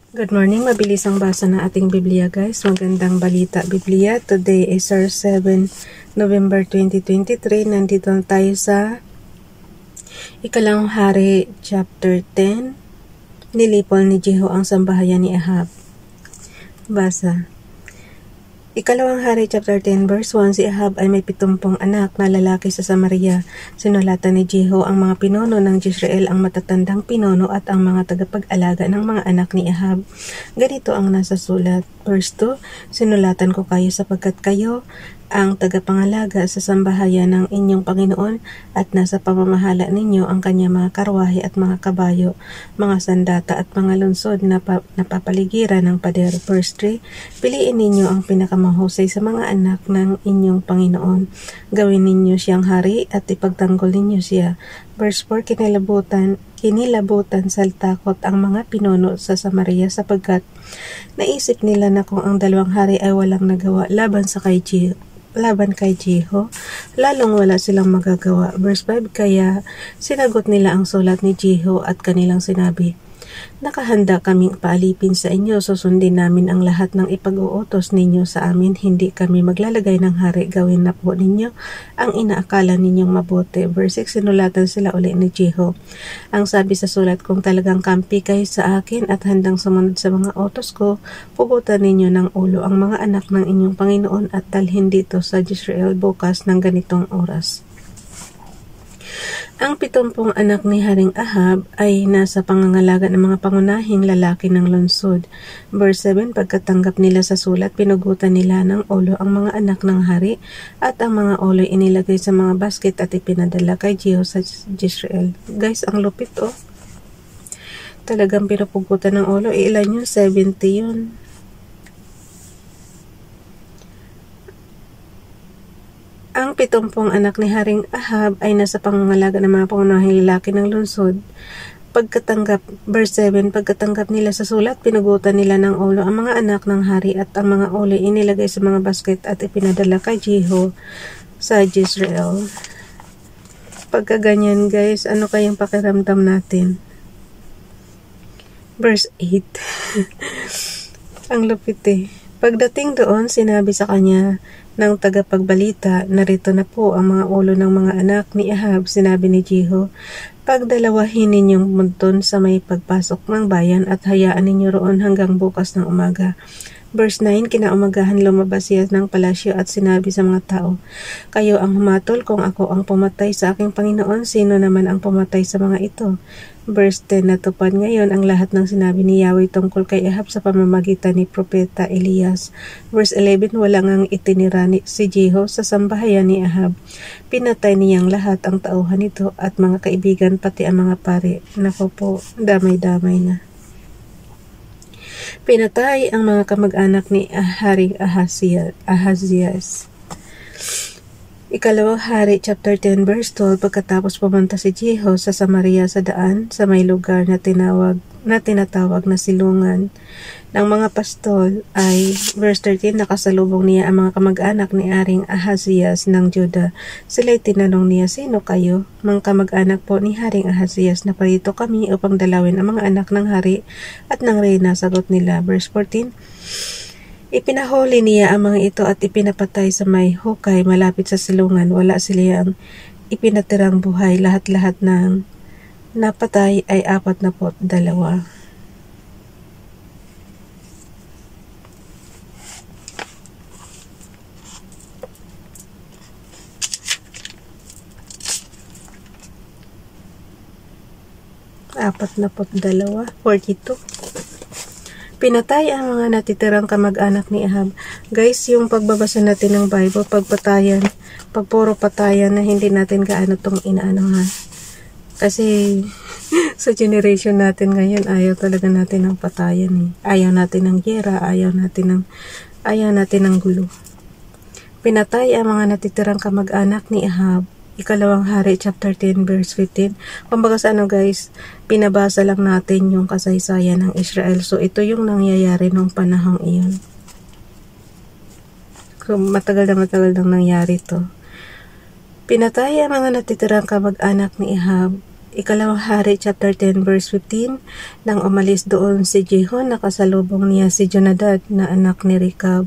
Good morning, mabilis ang basa ng ating Biblia guys. Magandang balita Biblia. Today is our 7 November 2023. Nandito tayo sa Ikalawang Hari chapter 10. Nilipol ni Jehu ang sambahayan ni Ahab. Basa. Ikalawang Hari chapter 10 verse 1, si Ahab ay may 70 anak na lalaki sa Samaria. Sinulatan ni Jehu ang mga pinuno ng Jezreel, ang matatandang pinuno at ang mga tagapag-alaga ng mga anak ni Ahab. Ganito ang nasa sulat. Verse 2, sinulatan ko kayo sapagkat kayo ang tagapangalaga sa sambahayan ng inyong Panginoon at nasa pamamahala ninyo ang kanyang mga karwahe at mga kabayo, mga sandata at mga lungsod na napapaligiran ng pader. Verse 3, piliin ninyo ang pinakamahusay sa mga anak ng inyong Panginoon. Gawin ninyo siyang hari at ipagtanggol ninyo siya. Verse 4, kinilabutan sa takot ang mga pinuno sa Samaria sapagkat naisip nila na kung ang dalawang hari ay walang nagawa laban kay Jehu, lalong wala silang magagawa. Verse 5, kaya sinagot nila ang sulat ni Jehu at kanilang sinabi, nakahanda kaming paalipin sa inyo, susundin namin ang lahat ng ipag-uutos ninyo sa amin, hindi kami maglalagay ng hari, gawin na po ninyo ang inaakala ninyong mabuti. Verse 6, sinulatan sila uli ni Jehu. Ang sabi sa sulat, kung talagang kampi kayo sa akin at handang sumunod sa mga utos ko, pugutan ninyo ng ulo ang mga anak ng inyong Panginoon at dalhin dito sa Jezreel bukas ng ganitong oras. Ang 70 anak ni Haring Ahab ay nasa pangangalaga ng mga pangunahing lalaki ng lungsod. Verse 7, pagkatanggap nila sa sulat, pinugutan nila ng ulo ang mga anak ng hari at ang mga ulo inilagay sa mga basket at ipinadala kay Jehu sa Jezreel. Guys, ang lupit oh. Talagang pinupugutan ng ulo. Ilan yun? 70 yun. Ang 70 anak ni Haring Ahab ay nasa pangangalaga ng mga pangunahing lalaki ng lungsod. Verse 7, pagkatanggap nila sa sulat, pinugutan nila ng ulo ang mga anak ng hari at ang mga ulo inilagay sa mga basket at ipinadala kay Jehu sa Jezreel. Pagka ganyan guys, ano kayang pakiramdam natin? Verse 8. Ang lupit eh. Pagdating doon, sinabi sa kanya ng tagapagbalita, narito na po ang mga ulo ng mga anak ni Ahab. Sinabi ni Jehu, pagdalawahin ninyong munton sa may pagpasok ng bayan at hayaan ninyo roon hanggang bukas ng umaga. Verse 9, kinaumagahan lumabas siya ng palasyo at sinabi sa mga tao, kayo ang humatol kung ako ang pumatay sa aking Panginoon, sino naman ang pumatay sa mga ito? Verse 10, natupad ngayon ang lahat ng sinabi ni Yahweh tungkol kay Ahab sa pamamagitan ni Propeta Elias. Verse 11, wala ngang itinira si Jehu sa sambahayan ni Ahab. Pinatay niyang lahat ang tauhan nito at mga kaibigan pati ang mga pari. Naku po, damay-damay na. Pinatay ang mga kamag-anak ni Haring Ahazias. Ikalawang Hari chapter 10 verse 12, pagkatapos pumunta si Jehu sa Samaria sa daan sa may lugar na tinatawag na silungan ng mga pastol ay verse 13, nakasalubong niya ang mga kamag-anak ni Haring Ahazias ng Juda. Sila'y tinanong niya, sino kayo? Mga kamag-anak po ni Haring Ahazias, na parito kami upang dalawin ang mga anak ng hari at ng reyna, sagot nila. Verse 14, ipinahuli niya ang mga ito at ipinapatay sa may hukay malapit sa silungan. Wala silang ipinatirang buhay. Lahat-lahat ng napatay ay 42. Apat na pot dalawa, 42. Pinatay ang mga natitirang kamag-anak ni Ahab. Guys, yung pagbabasa natin ng Bible, pagpuro patayan na hindi natin gaano tong inaano ha. Kasi sa generation natin ngayon, ayaw talaga natin ng patayan eh. Ayaw natin ng giyera, ayaw natin ng gulo. Pinatay ang mga natitirang kamag-anak ni Ahab. Ikalawang Hari chapter 10 verse 15. Kumbaga sa guys, pinabasa lang natin yung kasaysayan ng Israel. So ito yung nangyayari nung panahong iyon. So matagal nang nangyari to. Pinatay ang mga natitirang kamag-anak ni Ahab Ikalawang Hari chapter 10 verse 15, nang umalis doon si Jehu, nakasalubong niya si Jonadab na anak ni Rekab.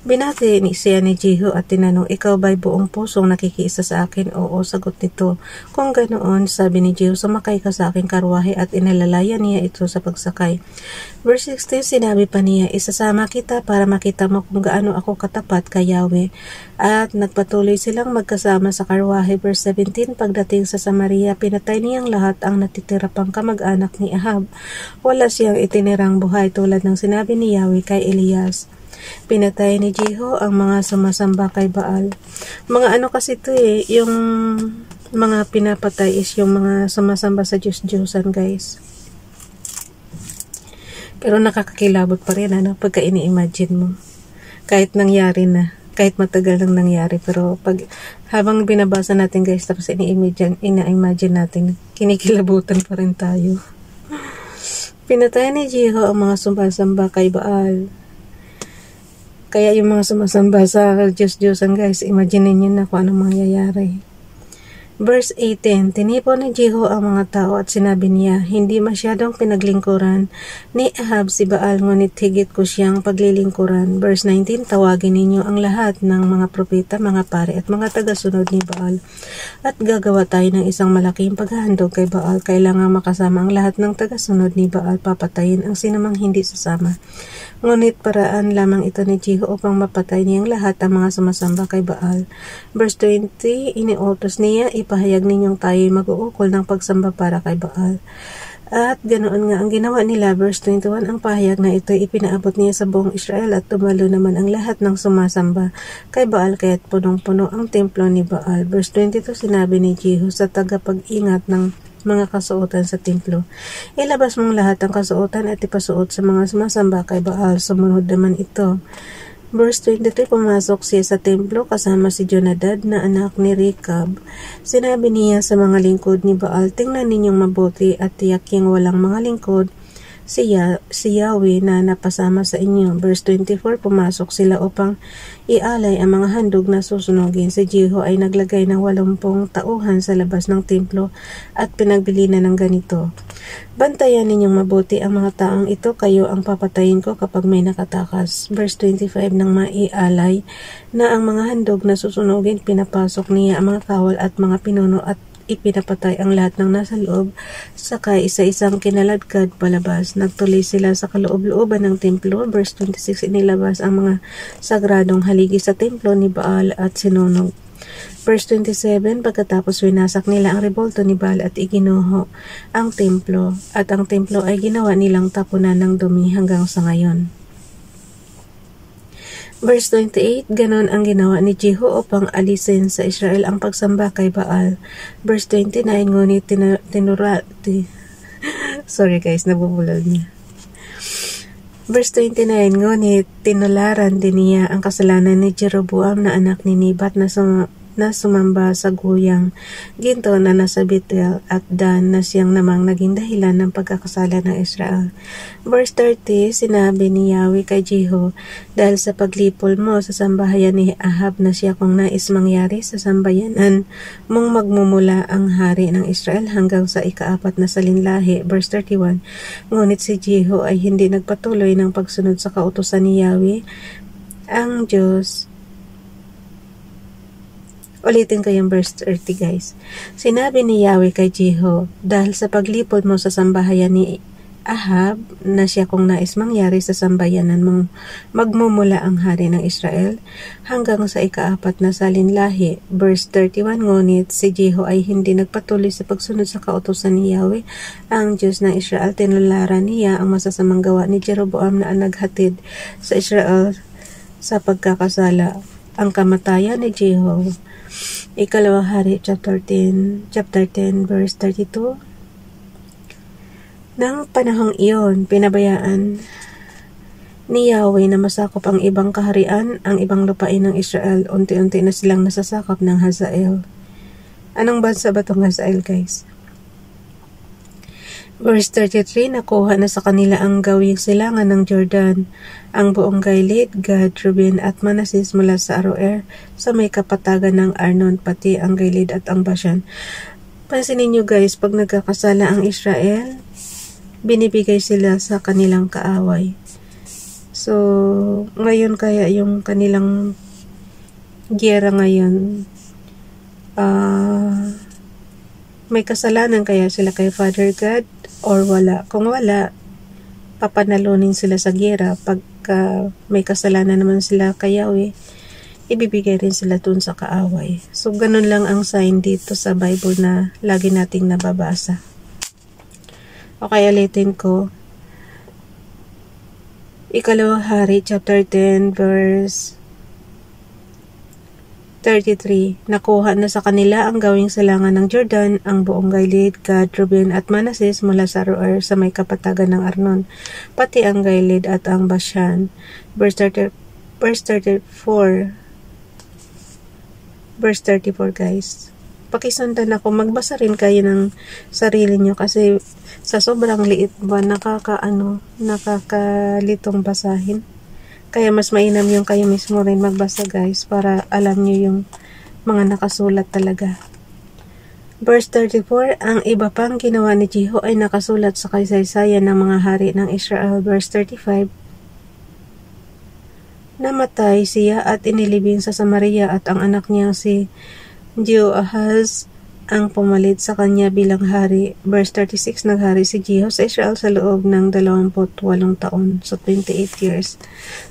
Binati siya ni Jehu at tinanong, ikaw ba'y buong pusong nakikiisa sa akin? Oo, sagot nito. Kung ganoon, sabi ni Jehu, sumakay ka sa aking karwahe, at inalalayan niya ito sa pagsakay. Verse 16, sinabi pa niya, isasama kita para makita mo kung gaano ako katapat kay Yahweh. At nagpatuloy silang magkasama sa karwahe. Verse 17, pagdating sa Samaria, pinatay niyang lahat ang natitira pang kamag-anak ni Ahab. Wala siyang itinirang buhay tulad ng sinabi ni Yahweh kay Elias. Pinatay ni Jehu ang mga sumasamba kay Baal. Mga ano kasi ito yung mga pinapatay is yung mga sumasamba sa Diyos-Diyosan, guys. Pero nakakakilabot pa rin pagka ini-imagine mo. Kahit nangyari na, kahit matagal nang nangyari, pero habang binabasa natin, guys, tapos ina-imagine natin, kinikilabutan pa rin tayo. Pinatay ni Jehu ang mga sumasamba kay Baal. Kaya yung mga sumasamba sa Diyos-Diyosan, guys, imagine niyo na kung anong mangyayari. Verse 18, tinipon ni Jehu ang mga tao at sinabi niya, hindi masyadong pinaglingkuran ni Ahab si Baal, ngunit higit ko siyang paglilingkuran. Verse 19, tawagin ninyo ang lahat ng mga propeta, mga pare at mga tagasunod ni Baal, at gagawa tayo ng isang malaking paghahandog kay Baal. Kailangan makasama ang lahat ng tagasunod ni Baal, papatayin ang sinumang hindi sasama. Ngunit paraan lamang ito ni Jehu upang mapatay niyang lahat ang mga sumasamba kay Baal. Verse 20, iniutos niya, ipahayag ninyong tayo'y mag-uukol ng pagsamba para kay Baal. At ganoon nga ang ginawa nila. Verse 21, ang pahayag na ito ipinaabot niya sa buong Israel, at tumalo naman ang lahat ng sumasamba kay Baal, kaya't punong-puno ang templo ni Baal. Verse 22, sinabi ni Jehu sa tagapag-ingat ng mga kasuotan sa templo, ilabas mong lahat ang kasuotan at ipasuot sa mga sumasamba kay Baal. Sumunod naman ito. Verse 23, pumasok siya sa templo kasama si Jonadab na anak ni Rekab. Sinabi niya sa mga lingkod ni Baal, tingnan ninyong mabuti at tiyaking walang mga lingkod si Yahweh na napasama sa inyo. Verse 24, pumasok sila upang ialay ang mga handog na susunugin. Si Jehu ay naglagay ng 80 tauhan sa labas ng templo at pinagbili na ng ganito, bantayan ninyong mabuti ang mga taong ito, kayo ang papatayin ko kapag may nakatakas. Verse 25, nang maialay na ang mga handog na susunugin, pinapasok niya ang mga kawal at mga pinuno at ipinapatay ang lahat ng nasa loob, saka isa-isang kinaladkad palabas. Nagtuloy sila sa kaloob-looban ng templo. Verse 26, inilabas ang mga sagradong haligi sa templo ni Baal at sinunog. Verse 27, pagkatapos winasak nila ang rebolto ni Baal at iginuho ang templo, at ang templo ay ginawa nilang tapunan ng dumi hanggang sa ngayon. Verse 28, ganon ang ginawa ni Jehu upang alisin sa Israel ang pagsamba kay Baal. Verse 29, ngunit sorry guys, nabubulol niya. Verse 29, ngunit tinularan din niya ang kasalanan ni Jeroboam na anak ni Nebat na sumamba sa guyang ginto na nasa Bethel at Dan, na siyang namang naging dahilan ng pagkakasala ng Israel. Verse 30, sinabi ni Yahweh kay Jehu, dahil sa paglipol mo sa sambahayan ni Ahab na siya kung nais mangyari sa sambayanan mong magmumula ang hari ng Israel hanggang sa ika-4 na salinlahi. Verse 31, ngunit si Jehu ay hindi nagpatuloy ng pagsunod sa kautusan ni Yahweh ang Diyos. Ulitin ko yung verse 30, guys. Sinabi ni Yahweh kay Jehu, dahil sa paglipod mo sa sambahayan ni Ahab na siya kung nais mangyari sa sambayanan mong magmumula ang hari ng Israel hanggang sa ika-4 na salinlahi. Verse 31, ngunit si Jehu ay hindi nagpatuloy sa pagsunod sa kautusan ni Yahweh ang Diyos ng Israel. Tinularan niya ang masasamang gawa ni Jeroboam na naghatid sa Israel sa pagkakasala. Ang kamatayan ni Jehu. Ikalawang Hari chapter 10 verse 32. Nang panahong iyon, pinabayaan ni Yahweh na masakop ang ibang kaharian, ang ibang lupain ng Israel. Unti-unti na silang nasasakop ng Hazael. Anong bansa ba itong Hazael, guys? Verse 33, nakuha na sa kanila ang gawing silangan ng Jordan, ang buong Gilead, Gad, Ruben at Manasseh mula sa Aroer sa may kapatagan ng Arnon, pati ang Gilead at ang Bashan. Pansinin nyo guys, pag nagkakasala ang Israel, binibigay sila sa kanilang kaaway. So, ngayon kaya yung kanilang giyera ngayon, may kasalanan kaya sila kay Father God or wala? Kung wala, papanalunin sila sa giyera. Pagka may kasalanan naman sila kay Yahweh, ibibigay rin sila dun sa kaaway. So, ganun lang ang sign dito sa Bible na lagi nating nababasa. Okay, ulitin ko. Ikalawang Hari, chapter 10, verse 33. Nakuha na sa kanila ang gawing silangan ng Jordan, ang buong Gilead, Gad, Ruben at Manases mula sa Aroer sa may kapatagan ng Arnon, pati ang Gilead at ang Bashan. Verse 34 guys. Pakisundan ako, magbasa rin kayo ng sarili nyo kasi sa sobrang liit ba, nakakalitong basahin. Kaya mas mainam yung kayo mismo rin magbasa guys para alam nyo yung mga nakasulat talaga. Verse 34, ang iba pang ginawa ni Jehu ay nakasulat sa kasaysayan ng mga hari ng Israel. Verse 35, namatay siya at inilibing sa Samaria at ang anak niya si Jehoahaz ang pumalit sa kanya bilang hari. Verse 36, naghari si Jehu sa Israel sa loob ng 28 taon. So, 28 years.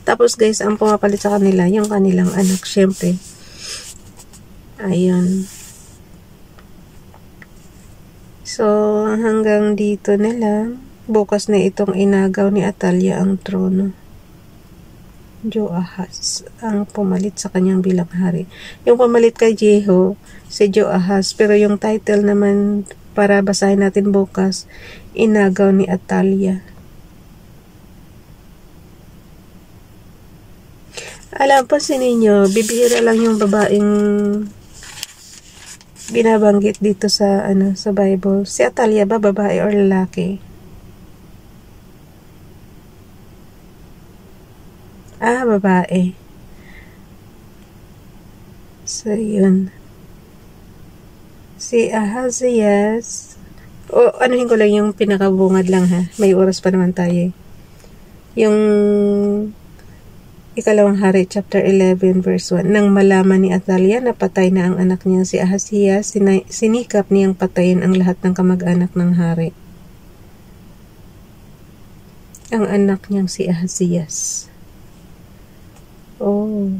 Tapos guys, ang pumapalit sa kanila, yung kanilang anak, syempre. Ayun. So, hanggang dito na lang. Bukas na itong inagaw ni Atalia ang trono. Jehoahaz ang pumalit sa kanyang bilang hari. Yung pumalit kay Jehu, si Jehoahaz, pero yung title naman para basahin natin bukas, inagaw ni Atalia. Alam pa si ninyo, bibihira lang yung babaeng binabanggit dito sa sa Bible. Si Atalia ba babae or lalaki? Babae. So, yun. Si Ahazias, anuhin ko lang yung pinakabungad lang ha. May oras pa naman tayo. Yung ikalawang hari, chapter 11, verse 1. Nang malaman ni Atalia na patay na ang anak niya si Ahazias, sinikap niyang patayin ang lahat ng kamag-anak ng hari. Ang anak niyang si Ahazias. Oh.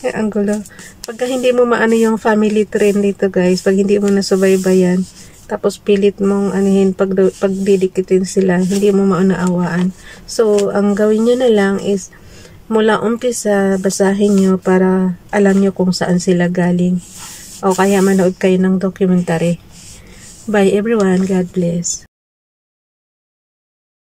Ang gulo. Pagka hindi mo maano yung family trend dito guys, pag hindi mo nasubaybayan, tapos pilit mong pagdidikitin sila, hindi mo maunaawaan. So, ang gawin nyo na lang is mula umpisa, basahin nyo para alam nyo kung saan sila galing. O kaya manood kayo ng documentary. Bye everyone. God bless.